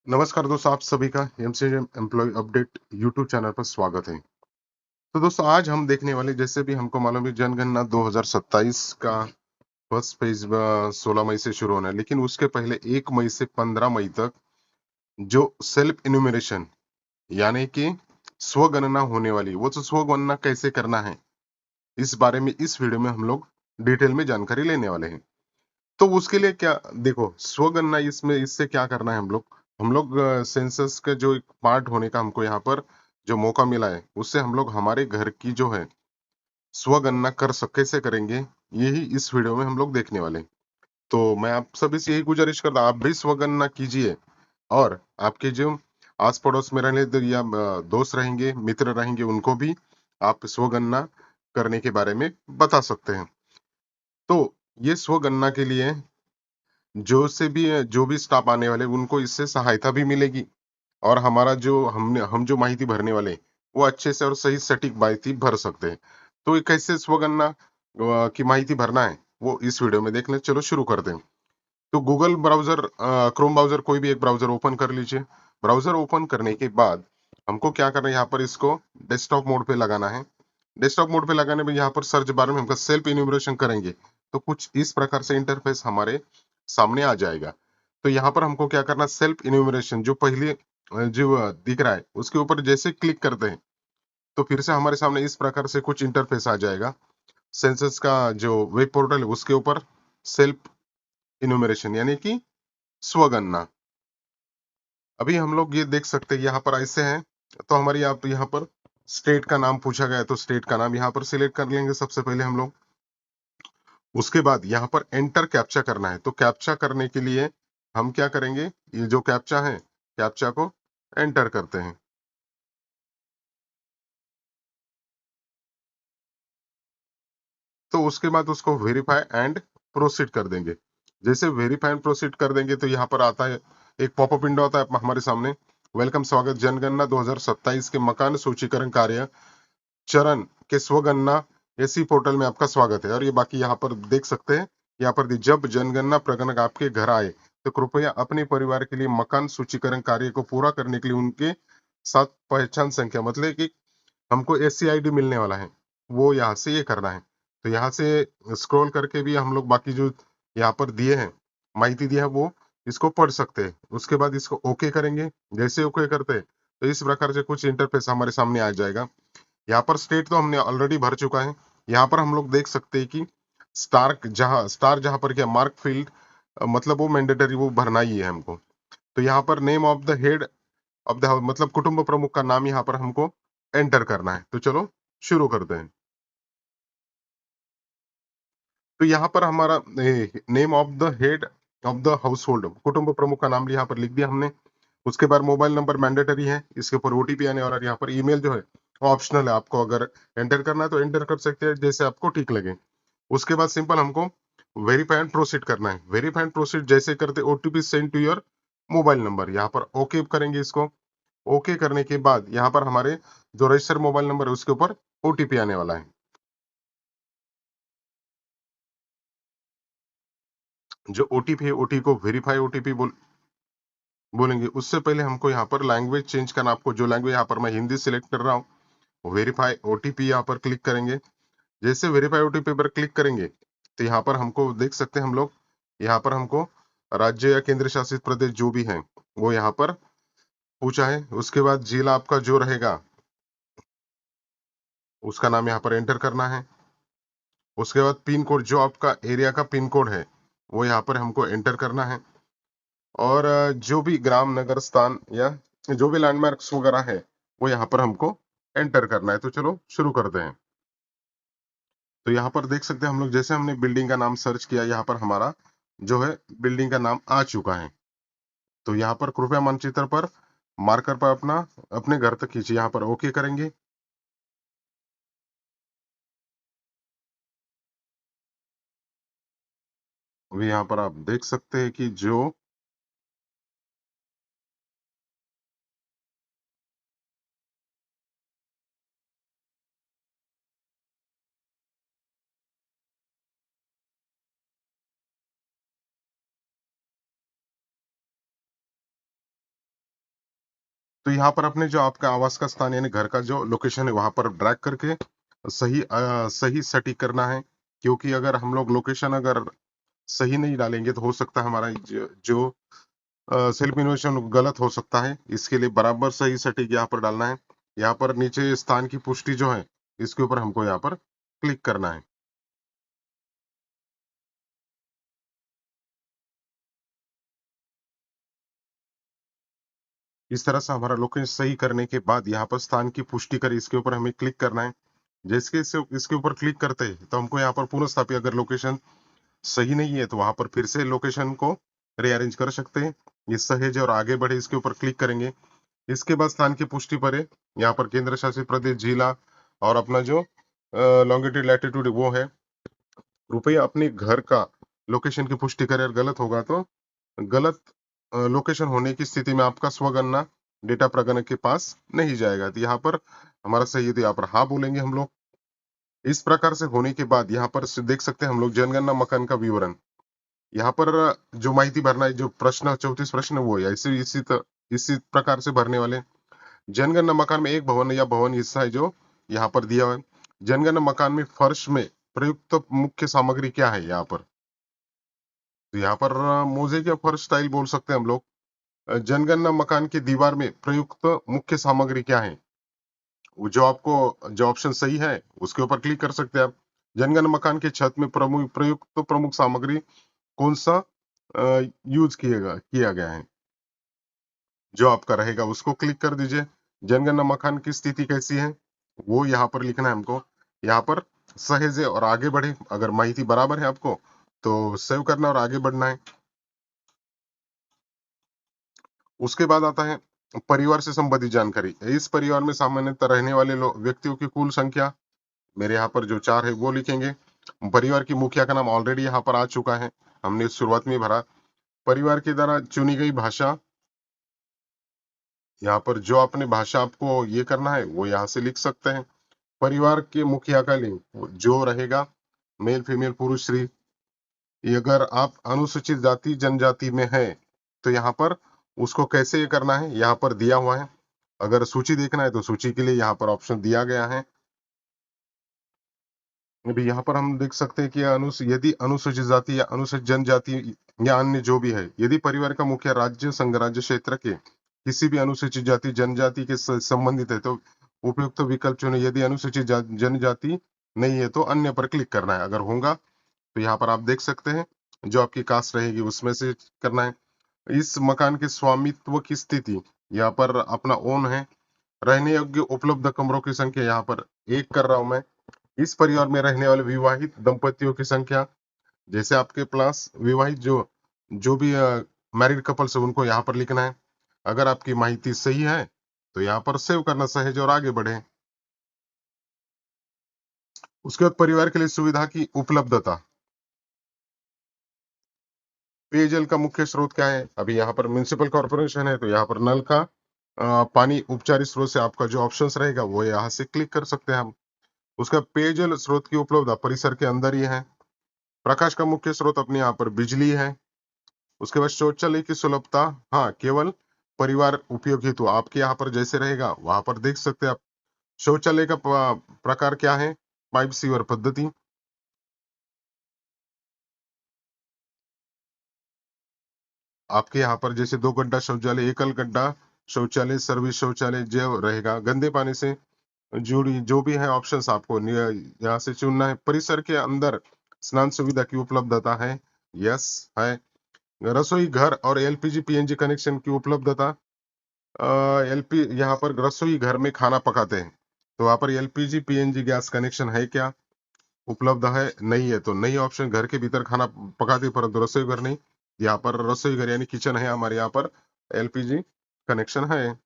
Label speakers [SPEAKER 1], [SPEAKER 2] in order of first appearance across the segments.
[SPEAKER 1] नमस्कार दोस्तों, आप सभी का MCM employ update YouTube channel पर स्वागत है। तो दोस्तों, आज हम देखने वाले, जैसे भी हमको मालूम है, जनगणना 2027 का फर्स्ट फेज 16 मई से शुरू होना है, लेकिन उसके पहले 1 मई से 15 मई तक जो सेल्फ इन्यूमरेशन यानी कि स्वगणना होने वाली, वो तो स्वगणना कैसे करना है, इस बारे में इस वीडियो में हम लोग डिटेल में जानकारी लेने वाले हैं। तो उसके लिए क्या, देखो, स्वगणना इसमें इससे क्या करना है, हम लोग सेंसस का जो एक पार्ट होने का हमको यहाँ पर जो मौका मिला है, उससे हम लोग हमारे घर की जो है स्वगणना कैसे करेंगे, यही इस वीडियो में हम लोग देखने वाले हैं। तो मैं आप सभी से यही गुजारिश करता हूं, आप भी स्वगणना कीजिए और आपके जो आस पड़ोस में रहने या दोस्त रहेंगे, मित्र रहेंगे, उनको भी आप स्वगणना करने के बारे में बता सकते हैं। तो ये स्वगणना के लिए जो भी स्टाफ आने वाले, उनको इससे सहायता भी मिलेगी और हमारा जो हम जो माहिती भरने वाले हैं, वो अच्छे से और सही सटीक माहिती भर सकते हैं। तो ये कैसे स्वगणना की माहिती भरना है, वो इस वीडियो में देख लें। चलो शुरू करते हैं। तो गूगल ब्राउजर, क्रोम ब्राउजर, कोई भी एक ब्राउजर ओपन कर लीजिए। ब्राउजर ओपन करने के बाद हमको क्या करना है, यहाँ पर इसको डेस्कटॉप मोड पे लगाना है। डेस्कटॉप मोड पे लगाने में यहाँ पर सर्च बार में हम सेल्फ इन्यूमरेशन करेंगे तो कुछ इस प्रकार से इंटरफेस हमारे सामने आ जाएगा। तो यहाँ पर हमको क्या करना, सेल्फ इन्यूमरेशन जो पहले जो दिख रहा है, उसके ऊपर जैसे क्लिक करते हैं तो फिर से हमारे सामने इस प्रकार से कुछ इंटरफेस आ जाएगा। सेंसस का जो वेब पोर्टल है, उसके ऊपर सेल्फ इन्यूमरेशन यानी कि स्वगणना। अभी हम लोग ये देख सकते हैं, यहाँ पर ऐसे हैं। तो हमारी आप यहाँ पर स्टेट का नाम पूछा गया है, तो स्टेट का नाम यहाँ पर सिलेक्ट कर लेंगे सबसे पहले हम लोग। उसके बाद यहाँ पर एंटर कैप्चा करना है। तो कैप्चा करने के लिए हम क्या करेंगे, ये जो कैप्चा है, कैप्चा को एंटर करते हैं। तो उसके बाद उसको वेरीफाई एंड प्रोसीड कर देंगे। जैसे वेरीफाई एंड प्रोसीड कर देंगे तो यहाँ पर आता है, एक पॉपअप विंडो आता है हमारे सामने। वेलकम, स्वागत, जनगणना 2027 के मकान सूचीकरण कार्य चरण के स्वगणना एसी पोर्टल में आपका स्वागत है। और ये बाकी यहाँ पर देख सकते हैं, यहाँ पर जब जनगणना प्रगणक आपके घर आए तो कृपया अपने परिवार के लिए मकान सूचीकरण कार्य को पूरा करने के लिए उनके साथ पहचान संख्या, मतलब कि हमको एससीआईडी मिलने वाला है, वो यहाँ से ये करना है। तो यहाँ से स्क्रॉल करके भी हम लोग बाकी जो यहाँ पर दिए हैं, माहिती दिया है, वो इसको पढ़ सकते हैं। उसके बाद इसको ओके करेंगे। जैसे ओके करते हैं तो इस प्रकार से कुछ इंटरफेस हमारे सामने आ जाएगा। यहाँ पर स्टेट तो हमने ऑलरेडी भर चुका है। यहाँ पर हम लोग देख सकते हैं कि स्टार जहां पर क्या मार्क फील्ड, मतलब वो मैंडेटरी, वो भरना ही है हमको। तो यहाँ पर name of the head of the house, मतलब कुटुंब प्रमुख का नाम यहाँ पर हमको एंटर करना है। तो चलो शुरू करते हैं। तो यहाँ पर हमारा name of the head of the house hold, कुटुंब प्रमुख का नाम यहाँ पर लिख दिया हमने। उसके बाद मोबाइल नंबर मैंडेटरी है, इसके ऊपर ओटीपी आने वाला है। यहाँ पर ईमेल जो है वो ऑप्शनल है, आपको अगर एंटर करना है तो एंटर कर सकते हैं, जैसे आपको ठीक लगे। उसके बाद सिंपल हमको वेरीफाई एंड प्रोसीड करना है। वेरीफाई एंड प्रोसीड जैसे करते, OTP send to your mobile number, यहाँ पर ओके करेंगे इसको। ओके करने के बाद यहाँ पर हमारे जो रजिस्टर मोबाइल नंबर है, उसके ऊपर ओटीपी आने वाला है। जो ओटीपी है, ओटीपी को वेरीफाई ओटीपी बोलेंगे। उससे पहले हमको यहाँ पर लैंग्वेज चेंज करना, आपको जो लैंग्वेज, यहाँ पर मैं हिंदी सिलेक्ट कर रहा हूँ। वेरीफाई ओटीपी यहाँ पर क्लिक करेंगे। जैसे वेरीफाई ओटीपी पर क्लिक करेंगे तो यहाँ पर हमको देख सकते हैं हम लोग, यहाँ पर हमको राज्य या केंद्र शासित प्रदेश जो भी है वो यहाँ पर पूछा है। उसके बाद जिला आपका जो रहेगा, उसका नाम यहाँ पर एंटर करना है। उसके बाद पिन कोड, जो आपका एरिया का पिन कोड है, वो यहाँ पर हमको एंटर करना है। और जो भी ग्राम, नगर, स्थान या जो भी लैंडमार्क्स वगैरह है, वो यहाँ पर हमको एंटर करना है। तो चलो शुरू करते हैं। तो यहाँ पर देख सकते हैं हम लोग, जैसे हमने बिल्डिंग का नाम सर्च किया, यहाँ पर हमारा जो है बिल्डिंग का नाम आ चुका है। तो यहाँ पर कृपया मानचित्र पर मार्कर पर अपना अपने घर तक खींचिए, यहाँ पर ओके करेंगे। अभी यहाँ पर आप देख सकते हैं कि जो तो यहाँ पर अपने जो आपका आवास का स्थान यानी घर का जो लोकेशन है वहां पर ड्रैग करके सही सटीक करना है, क्योंकि अगर हम लोग लोकेशन अगर सही नहीं डालेंगे तो हो सकता है हमारा जो सेल्फ इन्फॉर्मेशन गलत हो सकता है। इसके लिए बराबर सही सटीक यहाँ पर डालना है। यहाँ पर नीचे स्थान की पुष्टि जो है इसके ऊपर हमको यहाँ पर क्लिक करना है। इस तरह से हमारा लोकेशन सही करने के बाद यहाँ पर स्थान की पुष्टि कर इसके ऊपर हमें क्लिक करना है। जैसे इसके ऊपर क्लिक करते हैं तो हमको यहाँ पर पुनः स्थापित, अगर लोकेशन सही नहीं है तो वहां पर फिर से लोकेशन को रीअरेंज कर सकते हैं। ये सहेज और आगे बढ़े इसके ऊपर क्लिक करेंगे। इसके बाद स्थान की पुष्टि पर है, यहाँ पर केंद्र शासित प्रदेश, जिला और अपना जो लॉन्गिट्यूड लैटिट्यूड वो है, कृपया अपने घर का लोकेशन की पुष्टि करें। अगर गलत होगा तो गलत लोकेशन होने की स्थिति में आपका स्वगणना डेटा प्रगणक के पास नहीं जाएगा। तो यहाँ पर हमारा सही है तो यहाँ पर हाँ बोलेंगे हम लोग। इस प्रकार से होने के बाद यहाँ पर देख सकते हैं हम लोग जनगणना मकान का विवरण। यहाँ पर जो माहिती भरना है, जो प्रश्न 34 प्रश्न वो है इसी प्रकार से भरने वाले। जनगणना मकान में एक भवन या भवन हिस्सा है जो यहाँ पर दिया हुआ है। जनगणना मकान में फर्श में प्रयुक्त मुख्य सामग्री क्या है यहाँ पर, तो यहाँ पर मोजेक या फर्श टाइल बोल सकते हैं हम लोग। जनगणना मकान की दीवार में प्रयुक्त मुख्य सामग्री क्या है, वो जो आपको जो ऑप्शन सही है उसके ऊपर क्लिक कर सकते हैं आप। जनगणना मकान के छत में प्रयुक्त प्रमुख सामग्री कौन सा यूज किया गया है, जो आपका रहेगा उसको क्लिक कर दीजिए। जनगणना मकान की स्थिति कैसी है वो यहाँ पर लिखना है हमको। यहाँ पर सहेजे और आगे बढ़े, अगर माहिती बराबर है आपको तो सेव करना और आगे बढ़ना है। उसके बाद आता है परिवार से संबंधित जानकारी। इस परिवार में सामान्यतः रहने वाले व्यक्तियों की कुल संख्या, मेरे यहाँ पर जो 4 है वो लिखेंगे। परिवार की मुखिया का नाम ऑलरेडी यहाँ पर आ चुका है, हमने शुरुआत में ही भरा। परिवार के द्वारा चुनी गई भाषा, यहाँ पर जो अपने भाषा आपको ये करना है वो यहाँ से लिख सकते हैं। परिवार के मुखिया का लिंग जो रहेगा मेल फीमेल पुरुष स्त्री। ये अगर आप अनुसूचित जाति जनजाति में है तो यहाँ पर उसको कैसे ये करना है यहाँ पर दिया हुआ है। अगर सूची देखना है तो सूची के लिए यहाँ पर ऑप्शन दिया गया है। अभी यहाँ पर हम देख सकते हैं कि यदि अनुसूचित जाति या अनुसूचित जनजाति या अन्य जो भी है, यदि परिवार का मुखिया राज्य संघ राज्य क्षेत्र के किसी भी अनुसूचित जाति जनजाति के संबंधित है तो उपयुक्त विकल्प चुने। यदि अनुसूचित जनजाति नहीं है तो अन्य पर क्लिक करना है। अगर होगा तो यहाँ पर आप देख सकते हैं जो आपकी कास्ट रहेगी उसमें से करना है। इस मकान के स्वामित्व की स्थिति, यहाँ पर अपना ओन है। रहने योग्य उपलब्ध कमरों की संख्या यहाँ पर 1 कर रहा हूं मैं। इस परिवार में रहने वाले विवाहित दंपतियों की संख्या, जैसे आपके पास विवाहित जो जो भी मैरिड कपल्स है उनको यहाँ पर लिखना है। अगर आपकी माहिती सही है तो यहाँ पर सेव करना सहेज और आगे बढ़े। उसके बाद परिवार के लिए सुविधा की उपलब्धता, पेयजल का मुख्य स्रोत क्या है, अभी यहाँ पर म्युनिसिपल कॉर्पोरेशन है तो यहाँ पर नल का पानी उपचारित स्रोत से आपका जो ऑप्शंस रहेगा वो यहाँ से क्लिक कर सकते हैं हम। उसका पेयजल स्रोत की उपलब्धता परिसर के अंदर ही है। प्रकाश का मुख्य स्रोत अपने यहाँ पर बिजली है। उसके बाद शौचालय की सुलभता, हाँ केवल परिवार उपयोग हेतु आपके यहाँ पर जैसे रहेगा वहां पर देख सकते हैं आप। शौचालय का प्रकार क्या है, पाइप सीवर पद्धति। आपके यहाँ पर जैसे 2 गड्ढा शौचालय, एकल गड्ढा शौचालय, सर्विस शौचालय जो रहेगा। गंदे पानी से जुड़ी जो भी है ऑप्शंस आपको यहाँ से चुनना है। परिसर के अंदर स्नान सुविधा की उपलब्धता है, यस है। रसोई घर और एलपीजी पीएनजी कनेक्शन की उपलब्धता, एलपी यहाँ पर रसोई घर में खाना पकाते हैं तो वहां पर एलपीजी पीएनजी गैस कनेक्शन है क्या, उपलब्ध है, नहीं है तो नहीं ऑप्शन। घर के भीतर खाना पकाते परंतु रसोई घर नहीं, यहाँ पर रसोई घर यानी किचन है हमारे यहाँ पर, एलपीजी कनेक्शन है।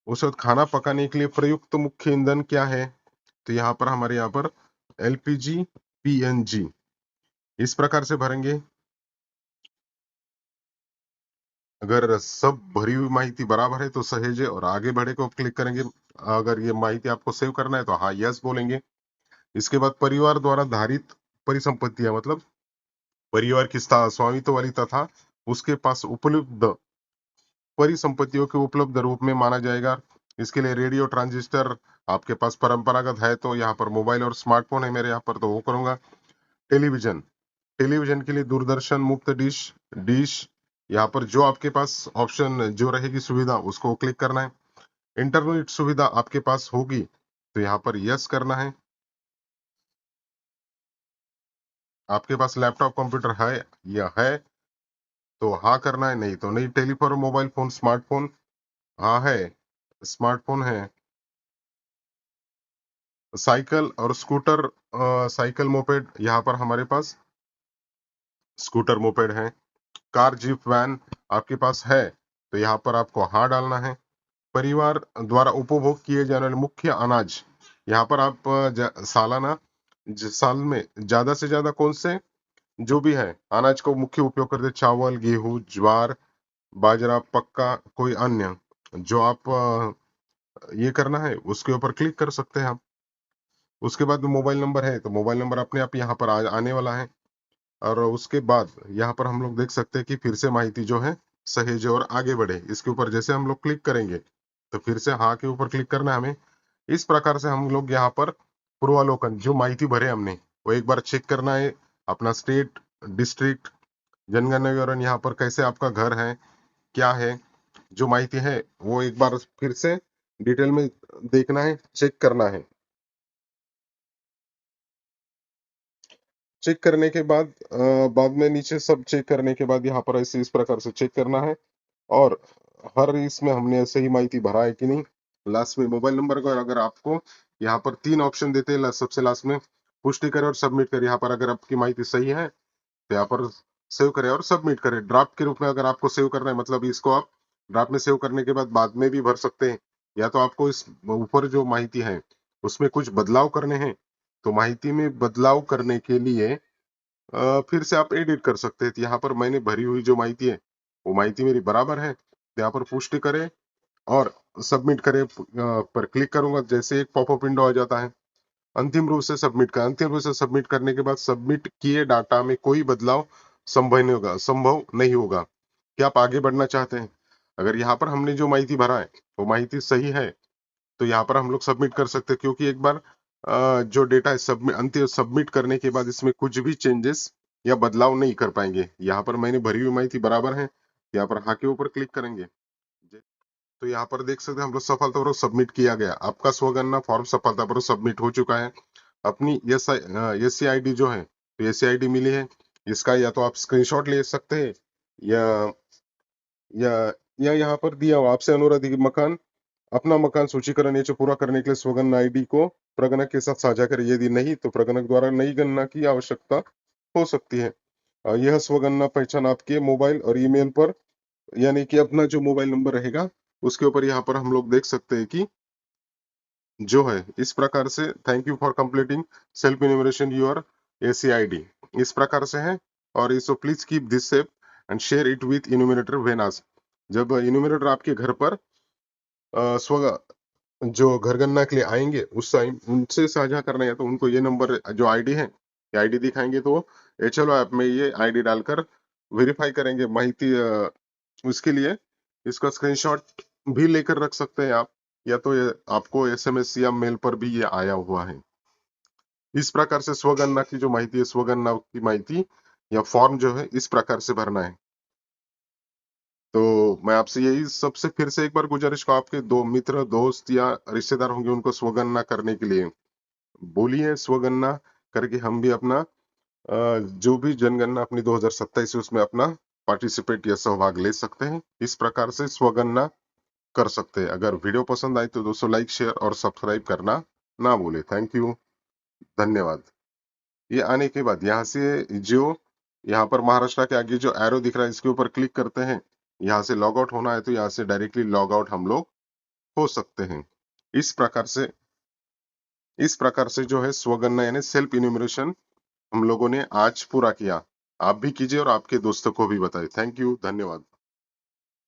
[SPEAKER 1] उस वक्त खाना पकाने के लिए प्रयुक्त मुख्य ईंधन क्या है, तो यहाँ पर हमारे यहाँ पर एलपीजी पीएनजी। इस प्रकार से भरेंगे। अगर सब भरी हुई माहिती बराबर है तो सहेजे और आगे बढ़े को क्लिक करेंगे। अगर ये माहिती आपको सेव करना है तो हाँ यस बोलेंगे। इसके बाद परिवार द्वारा धारित परिसंपत्तियां, मतलब परिवार की स्वामित्व वाली तथा उसके पास उपलब्ध परिसंपत्तियों के उपलब्ध रूप में माना जाएगा। इसके लिए रेडियो ट्रांजिस्टर आपके पास परंपरागत है, तो यहाँ पर मोबाइल और स्मार्टफोन है मेरे यहाँ पर, तो वो करूंगा। टेलीविजन, टेलीविजन के लिए दूरदर्शन मुक्त डिश, डिश यहाँ पर जो आपके पास ऑप्शन जो रहेगी सुविधा उसको क्लिक करना है। इंटरनेट सुविधा आपके पास होगी तो यहाँ पर यस करना है। आपके पास लैपटॉप कंप्यूटर है या है तो हाँ करना है, नहीं तो नहीं। टेलीफोन, मोबाइल फोन, स्मार्टफोन, हाँ है, स्मार्टफोन है। साइकिल और स्कूटर, साइकिल मोपेड यहाँ पर हमारे पास स्कूटर मोपेड है। कार जीप वैन आपके पास है तो यहाँ पर आपको हाँ डालना है। परिवार द्वारा उपभोग किए जाने वाले मुख्य अनाज, यहाँ पर आप सालाना साल में ज्यादा से ज्यादा कौन से जो भी है अनाज को मुख्य उपयोग करते, चावल, गेहूं, ज्वार, बाजरा, पक्का, कोई अन्य जो आप ये करना है उसके ऊपर क्लिक कर सकते हैं आप। उसके बाद मोबाइल नंबर है तो मोबाइल नंबर अपने आप यहाँ पर आने वाला है। और उसके बाद यहाँ पर हम लोग देख सकते हैं कि फिर से माहिती जो है सहेजे और आगे बढ़े, इसके ऊपर जैसे हम लोग क्लिक करेंगे तो फिर से हाँ के ऊपर क्लिक करना है हमें। इस प्रकार से हम लोग यहाँ पर पूर्वालोकन जो माहिती भरे हमने वो एक बार चेक करना है। अपना स्टेट, डिस्ट्रिक्ट, जनगणना विवरण, यहाँ पर कैसे आपका घर है, क्या है, जो माहिती है वो एक बार फिर से डिटेल में देखना है, चेक करना है। चेक करने के बाद बाद में नीचे सब चेक करने के बाद यहाँ पर ऐसे इस प्रकार से चेक करना है। और हर इसमें हमने सही माहिती भरा है कि नहीं। लास्ट में मोबाइल नंबर का अगर आपको यहाँ पर 3 ऑप्शन देते हैं, सबसे लास्ट में पुष्टि करें और सबमिट करें। यहाँ पर अगर आपकी माहिती सही है तो यहाँ पर सेव करें और सबमिट करें। ड्राफ्ट के रूप में अगर आपको सेव करना है, मतलब इसको आप ड्राफ्ट में सेव करने के बाद में भी भर सकते हैं, या तो आपको इस ऊपर जो माहिती है उसमें कुछ बदलाव करने हैं तो माहिती में बदलाव करने के लिए फिर से आप एडिट कर सकते हैं। तो यहाँ पर मैंने भरी हुई जो माहिती है वो माहिती मेरी बराबर है, तो यहाँ पर पुष्टि करें और सबमिट करें पर क्लिक करूंगा, जैसे एक पॉपअप विंडो आ जाता है। अंतिम रूप से सबमिट कर, अंतिम रूप से सबमिट करने के बाद सबमिट किए डाटा में कोई बदलाव संभव नहीं होगा। क्या आप आगे बढ़ना चाहते हैं? अगर यहाँ पर हमने जो माहिती भरा है वो माहिती सही है तो यहाँ पर हम लोग सबमिट कर सकते हैं, क्योंकि एक बार जो डेटा है सबमिट, अंतिम सबमिट करने के बाद इसमें कुछ भी चेंजेस या बदलाव नहीं कर पाएंगे। यहाँ पर मैंने भरी हुई माहिती बराबर है, यहाँ पर हाँ के ऊपर क्लिक करेंगे तो यहाँ पर देख सकते हैं हम लोग सफलतापूर्वक सबमिट किया गया। आपका स्वगणना फॉर्म सफलतापूर्वक सबमिट हो चुका है। अपनी एस सी आई डी जो है तो एस सी आई डी मिली है, इसका या तो आप स्क्रीनशॉट ले सकते हैं या या यहाँ पर दिया हुआ आपसे अनुरोध है कि मकान, अपना मकान सूचीकरण ये पूरा करने के लिए स्वगणना आईडी को प्रगणक के साथ साझा करें। यदि नहीं तो प्रगणक द्वारा नई गणना की आवश्यकता हो सकती है। यह स्वगणना पहचान आपके मोबाइल और ईमेल पर, यानी कि अपना जो मोबाइल नंबर रहेगा उसके ऊपर यहाँ पर हम लोग देख सकते हैं कि जो है इस प्रकार से thank you for completing self enumeration your ACID इस प्रकार से है। और इसको please keep this safe and share it with enumerator when asked. जब इन्यूमरेटर आपके घर पर स्व जो घर गणना के लिए आएंगे उस टाइम उनसे साझा करना है तो उनको ये नंबर जो आईडी है ये आईडी दिखाएंगे तो HLO ऐप में ये आईडी डालकर वेरीफाई करेंगे माहिती। उसके लिए इसका स्क्रीनशॉट भी लेकर रख सकते हैं आप, या तो ये आपको SMS या मेल पर भी ये आया हुआ है। इस प्रकार से स्वगणना की जो माहिती है, स्वगणना की माहिती या फॉर्म जो है इस प्रकार से भरना है। तो मैं आपसे यही सबसे फिर से एक बार गुजारिश को, आपके दो मित्र, दोस्त या रिश्तेदार होंगे उनको स्वगणना करने के लिए बोलिए, स्वगणना करके हम भी अपना जो भी जनगणना अपनी 2027 है उसमें अपना पार्टिसिपेट या सहभाग ले सकते हैं। इस प्रकार से स्वगणना कर सकते हैं। अगर वीडियो पसंद आई तो दोस्तों लाइक, शेयर और सब्सक्राइब करना ना भूले। थैंक यू, धन्यवाद। ये आने के बाद यहाँ से जो यहाँ पर महाराष्ट्र के आगे जो एरो दिख रहा है इसके ऊपर क्लिक करते हैं। यहाँ से लॉग आउट होना है तो यहाँ से डायरेक्टली लॉग आउट हम लोग हो सकते हैं। इस प्रकार से जो है स्वगणना यानी सेल्फ इन्यूमरेशन हम लोगों ने आज पूरा किया। आप भी कीजिए और आपके दोस्तों को भी बताएं। थैंक यू, धन्यवाद।